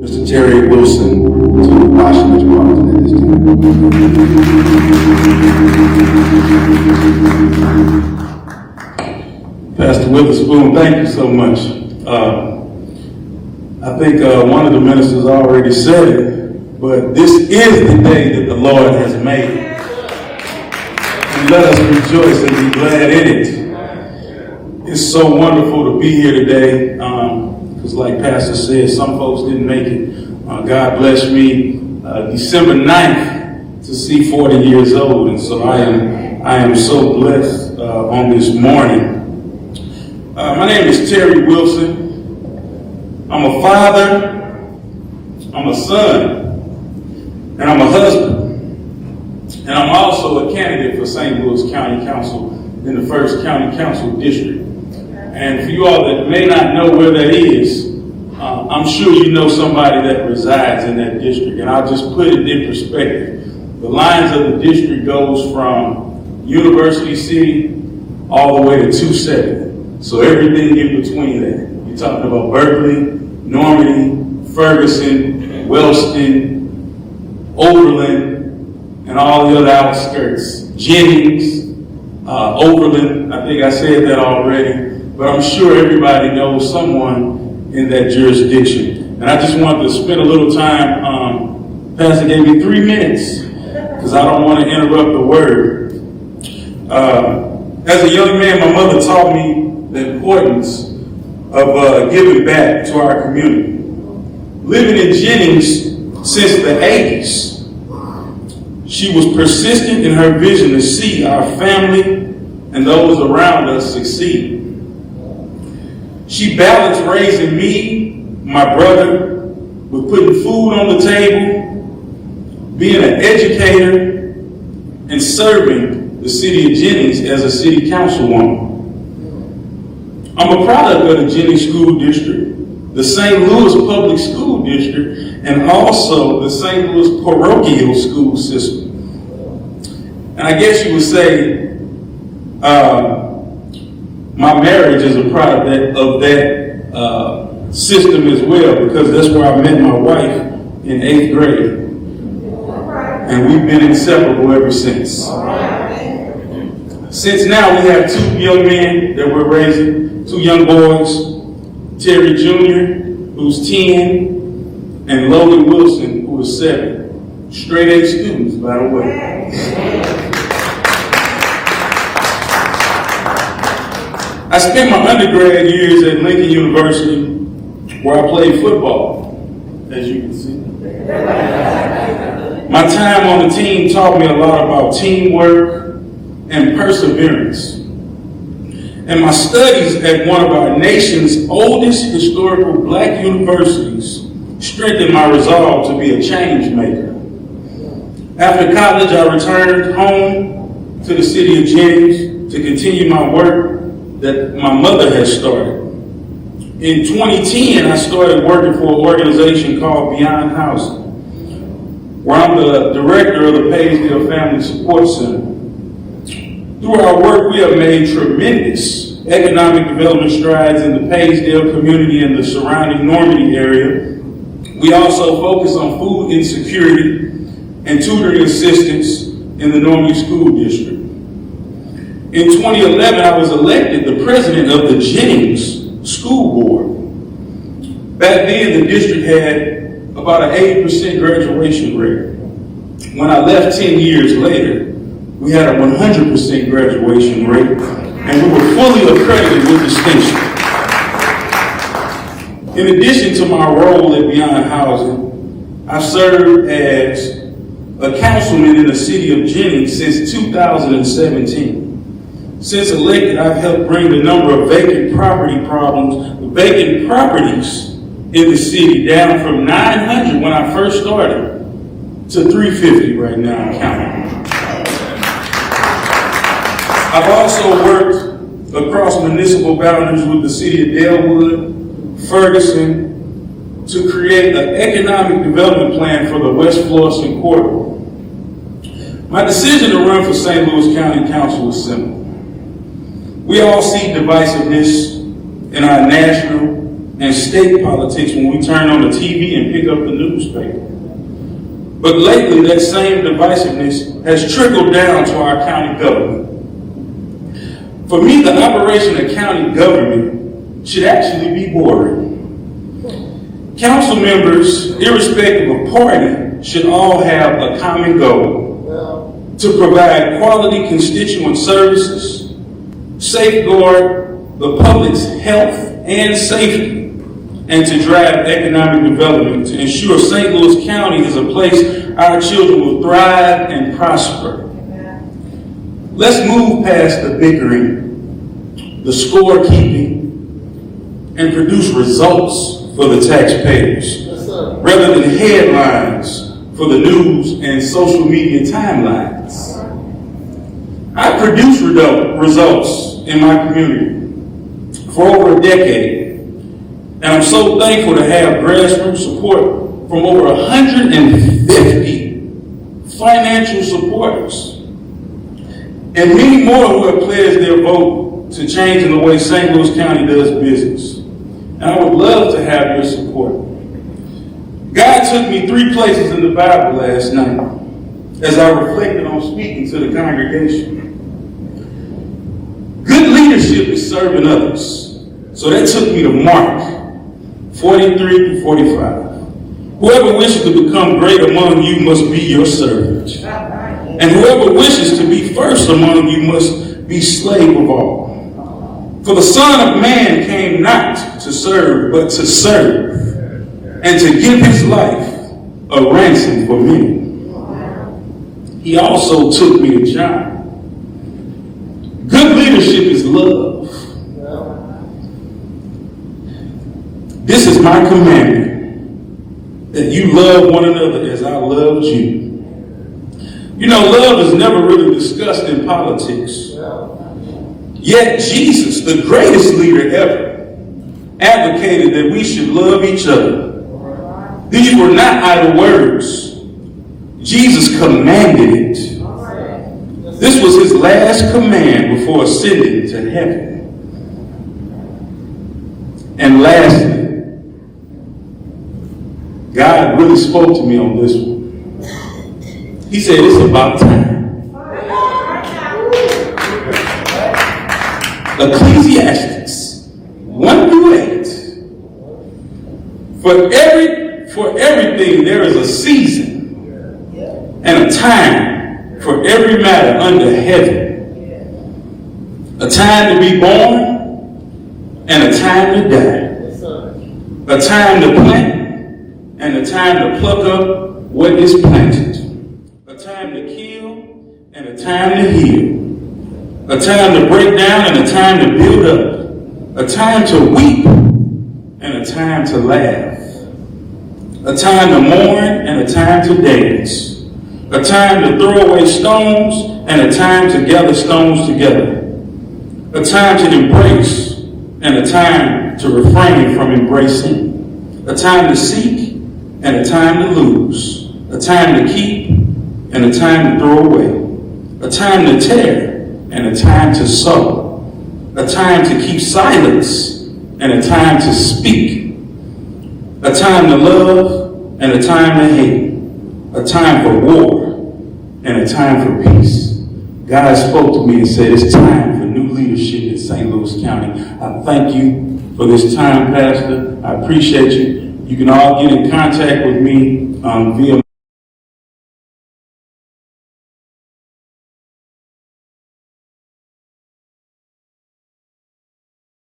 Mr. Terry Wilson to Washington Metropolitan at this time. Pastor Witherspoon, thank you so much. I think one of the ministers already said it, but this is the day that the Lord has made. And let us rejoice and be glad in it. It's so wonderful to be here today. Because like Pastor said, some folks didn't make it. God bless me December 9th to see 40 years old. And so I am so blessed on this morning. My name is Terry Wilson. I'm a father, I'm a son, and I'm a husband. And I'm also a candidate for St. Louis County Council in the 1st County Council District. And for you all that may not know where that is, I'm sure you know somebody that resides in that district. And I'll just put it in perspective. The lines of the district goes from University City all the way to 270. So everything in between that. You're talking about Berkeley, Normandy, Ferguson, Wellston, Oberlin, and all the other outskirts. Jennings, Oberlin, I think I said that already, but I'm sure everybody knows someone in that jurisdiction. And I just wanted to spend a little time, Pastor gave me 3 minutes, because I don't want to interrupt the word. As a young man, my mother taught me the importance of giving back to our community. Living in Jennings since the 80s, she was persistent in her vision to see our family and those around us succeed. She balanced raising me, my brother, with putting food on the table, being an educator, and serving the city of Jennings as a city councilwoman. I'm a product of the Jennings School District, the St. Louis Public School District, and also the St. Louis Parochial School System. And I guess you would say my marriage is a product of that system as well, because that's where I met my wife in 8th grade. And we've been inseparable ever since. Since now we have 2 young men that we're raising, 2 young boys, Terry Jr., who's 10, and Logan Wilson, who is 7. Straight A students, by the way. I spent my undergrad years at Lincoln University, where I played football, as you can see. My time on the team taught me a lot about teamwork and perseverance. And my studies at one of our nation's oldest historical black universities strengthened my resolve to be a change maker. After college, I returned home to the city of Jennings to continue my work that my mother had started. In 2010, I started working for an organization called Beyond Housing, where I'm the director of the Paysdale Family Support Center. Through our work, we have made tremendous economic development strides in the Paysdale community and the surrounding Normandy area. We also focus on food insecurity and tutoring assistance in the Normandy School District. In 2011, I was elected the president of the Jennings School Board. Back then, the district had about an 80% graduation rate. When I left 10 years later, we had a 100% graduation rate, and we were fully accredited with distinction. In addition to my role at Beyond Housing, I've served as a councilman in the city of Jennings since 2017. Since elected, I've helped bring the number of vacant properties in the city down from 900 when I first started to 350 right now in counting. I've also worked across municipal boundaries with the city of Dalewood, Ferguson, to create an economic development plan for the West Florissant corridor. My decision to run for St. Louis County Council was simple. We all see divisiveness in our national and state politics when we turn on the TV and pick up the newspaper. But lately, that same divisiveness has trickled down to our county government. For me, the operation of county government should actually be boring. Council members, irrespective of party, should all have a common goal: to provide quality constituent services, safeguard the public's health and safety, and to drive economic development to ensure St. Louis County is a place our children will thrive and prosper. Let's move past the bickering, the scorekeeping, and produce results for the taxpayers, rather than headlines for the news and social media timelines. I produce results in my community for over a decade, and I'm so thankful to have grassroots support from over 150 financial supporters, and many more who have pledged their vote to changing the way St. Louis County does business. And I would love to have your support. God took me 3 places in the Bible last night as I reflected on speaking to the congregation. Good leadership is serving others. So that took me to Mark 43 to 45. Whoever wishes to become great among you must be your servant. And whoever wishes to be first among you must be slave of all. For the Son of Man came not to serve, but to serve, and to give his life a ransom for many. He also took me to John. Good leadership is love. This is my commandment, that you love one another as I loved you. You know, love is never really discussed in politics. Yet Jesus, the greatest leader ever, advocated that we should love each other. These were not idle words. Jesus commanded it. This was his last command before ascending to heaven. And lastly, God really spoke to me on this one. He said, it's about time. Ecclesiastes 1 through 8. For everything there is a season and a time for every matter under heaven. A time to be born and a time to die. A time to plant and a time to pluck up what is planted. A time to kill and a time to heal. A time to break down and a time to build up. A time to weep and a time to laugh. A time to mourn and a time to dance. A time to throw away stones and a time to gather stones together. A time to embrace and a time to refrain from embracing. A time to seek and a time to lose. A time to keep and a time to throw away. A time to tear and a time to sow, a time to keep silence, and a time to speak, a time to love, and a time to hate, a time for war, and a time for peace. God spoke to me and said, it's time for new leadership in St. Louis County. I thank you for this time, Pastor. I appreciate you. You can all get in contact with me via